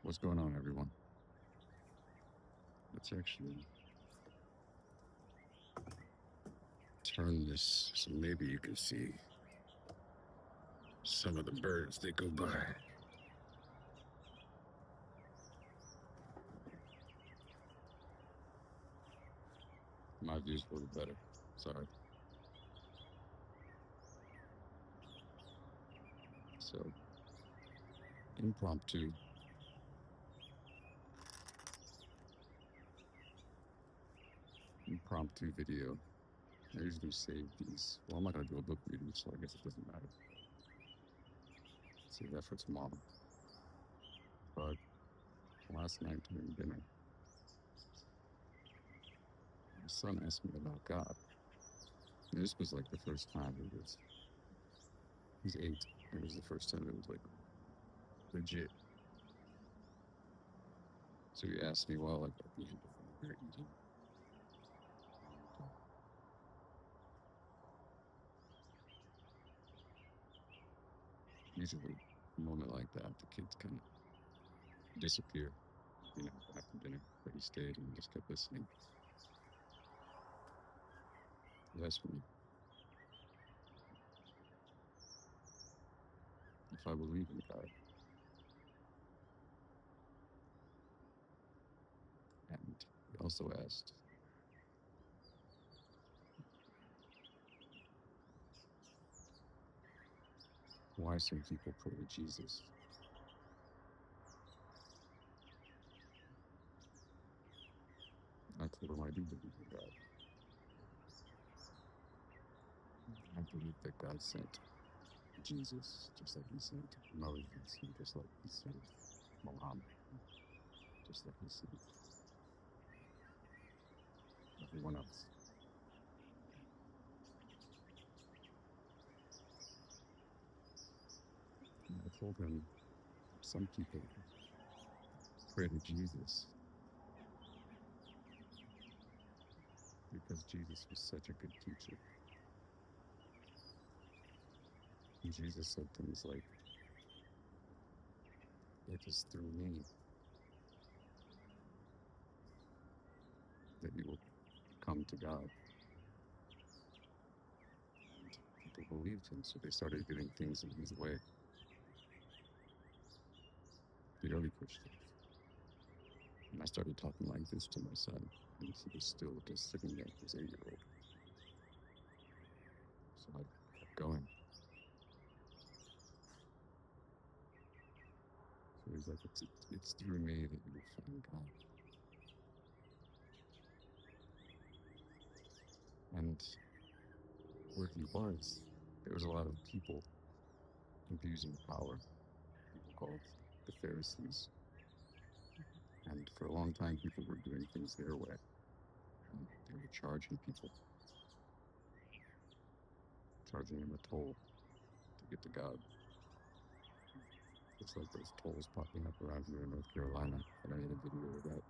What's going on, everyone? Let's actually turn this so maybe you can see some of the birds that go by. My view's a little better. Sorry. So, impromptu. Impromptu video. I usually save these. Well, I'm not going to do a book reading, so I guess it doesn't matter. Save that for tomorrow. But last night during dinner, my son asked me about God. And this was like the first time he's 8. It was the first time it was like legit. So he asked me, well, like at the end of when we were eating. Usually, a moment like that, the kids kind of disappear, after dinner. But he stayed and just kept listening. He asked me if I believe in God. And he also asked why some people pray to Jesus. I told him I do believe in God. I believe that God sent Jesus just like he sent Moses, and just like he sent Muhammad, just like he sent everyone else. And I told him some people pray to Jesus because Jesus was such a good teacher. And Jesus said things like, it is through me that you will come to God. And people believed him, so they started doing things in his way. The early Christians. And I started talking like this to my son, and he was still just sitting there, his 8-year-old. So I kept going. So he's like, it's through me that you will find God. And where he was, there was a lot of people abusing power, people called the Pharisees. And for a long time, people were doing things their way. And they were charging people, charging them a toll to get to God. Just like those tolls popping up around here in North Carolina. And I made a video of that.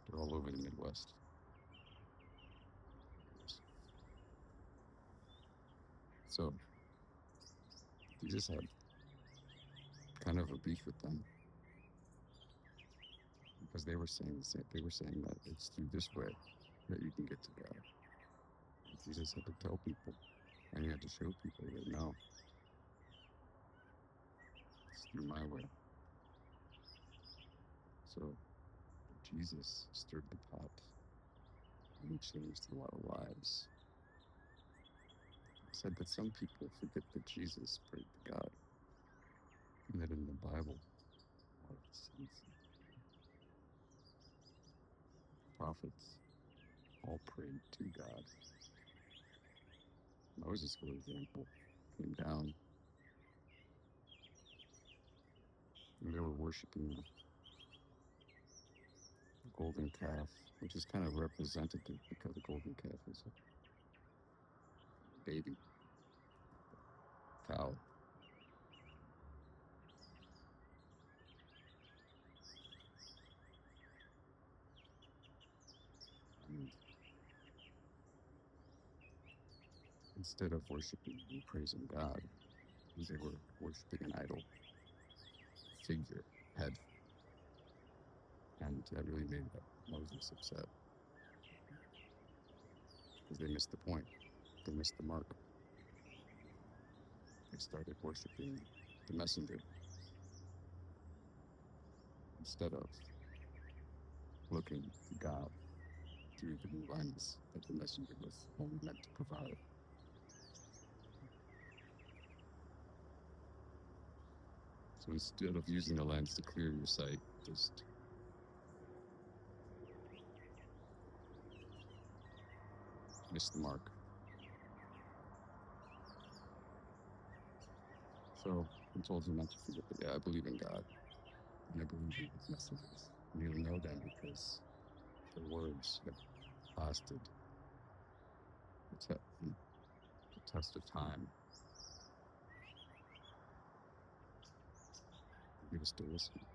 They're all over the Midwest. So Jesus had kind of a beef with them because they were saying that it's through this way that you can get to God. And Jesus had to tell people, and he had to show people that no, it's through my way. So Jesus stirred the pot, and he changed a lot of lives. He said that some people forget that Jesus prayed to God, and that in the Bible, all of the saints, prophets, all prayed to God. Moses, for example, came down, and they were worshiping the golden calf, which is kind of representative because the golden calf is a baby cow. And instead of worshiping and praising God, They were worshiping an idol figure, head, and that really made Moses upset because they missed the point. They missed the mark. They started worshiping the messenger instead of looking to God through the new lens that the messenger was only meant to provide. So instead of using the lens to clear your sight, just miss the mark. So I told you not to forget that, yeah, I believe in God, and I believe in his messengers. And you'll know them because their words have lasted the test of time. You're still listening.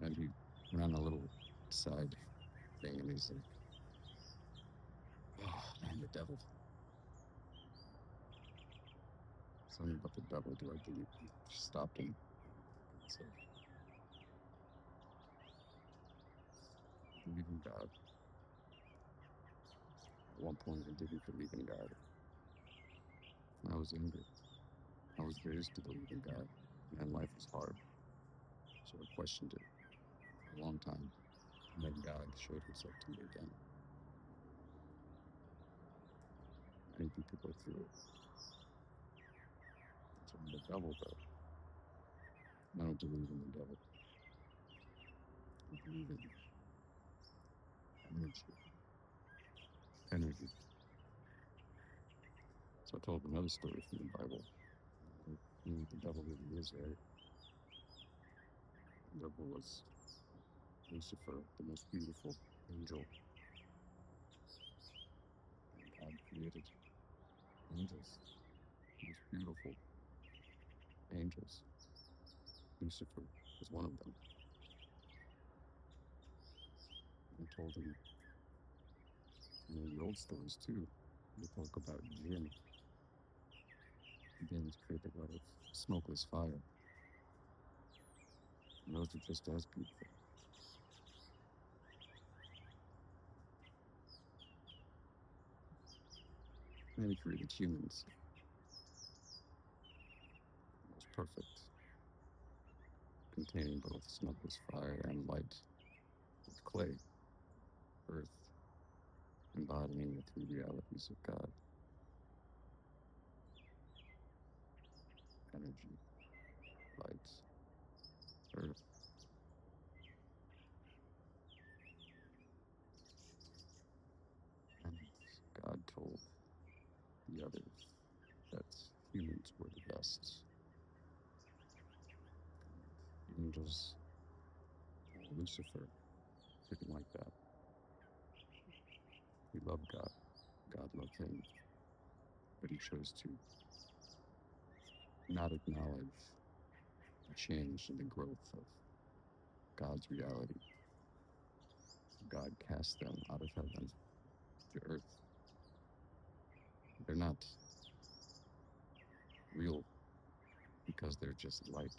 And he went on a little side thing, and he's like, oh man, the devil. Something about the devil, do I believe? Stopped him. So, I believe in God. At one point, I didn't believe in God. When I was younger, I was raised to believe in God, and life was hard. So I questioned it for a long time. And then God showed himself to me again. Many people go through it. So I'm the devil, though. I don't believe in the devil. I believe in energy. Energy. So I told another story from the Bible. You know what the devil really is, right? The devil was Lucifer, the most beautiful angel. And God created angels, the most beautiful angels. Lucifer was one of them. And I told him, the old stories too. They talk about jinn. Jinns created out of smokeless fire. And those are just as beautiful. And he created humans. Most perfect, containing both smokeless fire and light, with clay, earth, embodying the three realities of God: energy, light, earth. And God told the others that humans were the best. Angels, Lucifer, didn't like that. He loved God. God loved him. But he chose to not acknowledge the change and the growth of God's reality. God cast them out of heaven to earth. They're not real because they're just light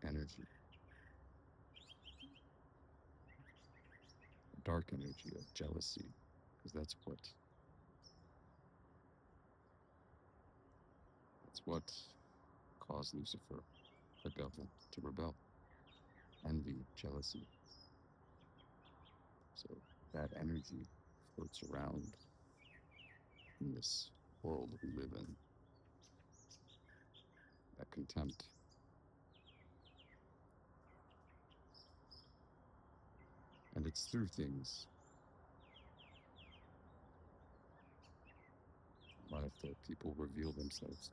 energy, dark energy of jealousy, because that's what caused Lucifer, the devil, to rebel. Envy, jealousy. So that energy floats around in this world we live in. That contempt. And it's through things life that people reveal themselves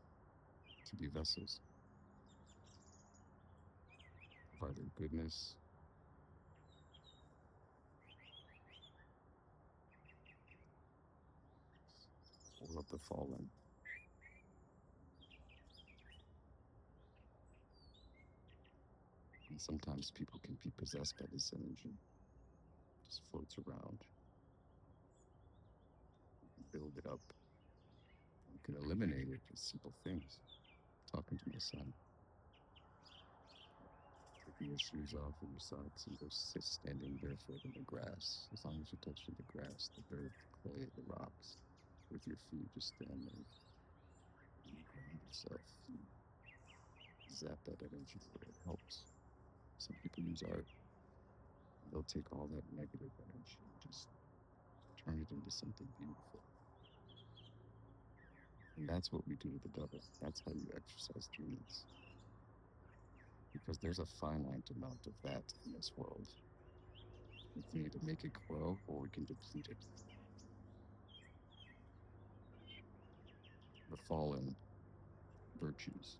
to be vessels of either goodness or of the fallen. And sometimes people can be possessed by this energy, just floats around. build it up. You can eliminate it with simple things. Talking to my son, taking your shoes off and your socks and go sit standing barefoot in the grass. As long as you're touching the grass, the dirt, the clay, the rocks, with your feet, just stand there. You ground yourself. You zap that energy where it helps. Some people use art. They'll take all that negative energy and just turn it into something beautiful. And that's what we do with the devil. That's how you exercise demons. Because there's a finite amount of that in this world. We can either make it grow or we can deplete it. The fallen virtues.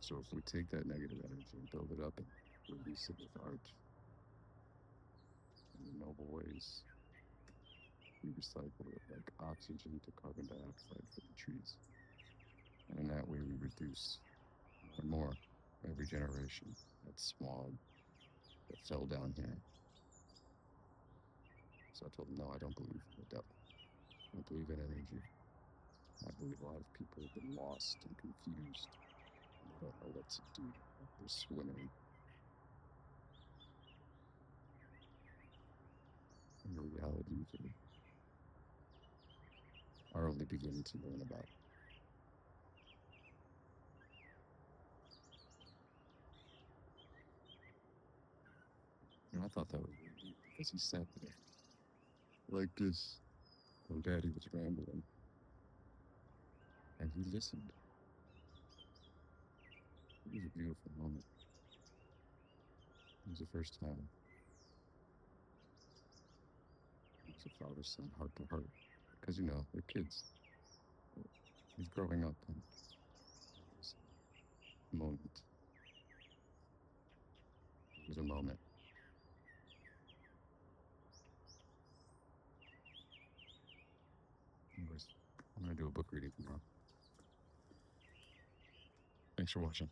So if we take that negative energy and build it up and release it with art in noble ways, we recycle it like oxygen to carbon dioxide for the trees. And in that way, we reduce more and more every generation that smog that fell down here. So I told him, no, I don't believe in the devil. I believe in energy. I believe a lot of people have been lost and confused. And they don't know what to do. They're swimming in a reality they are only beginning to learn about. And I thought that was really neat because he sat there like this when Daddy was rambling, and he listened. It was a beautiful moment. It was the first time it was a father son heart to heart. Because, you know, they're kids. He's growing up, and it was a moment. It was a moment. Anyways, I'm going to do a book reading tomorrow. Thanks for watching.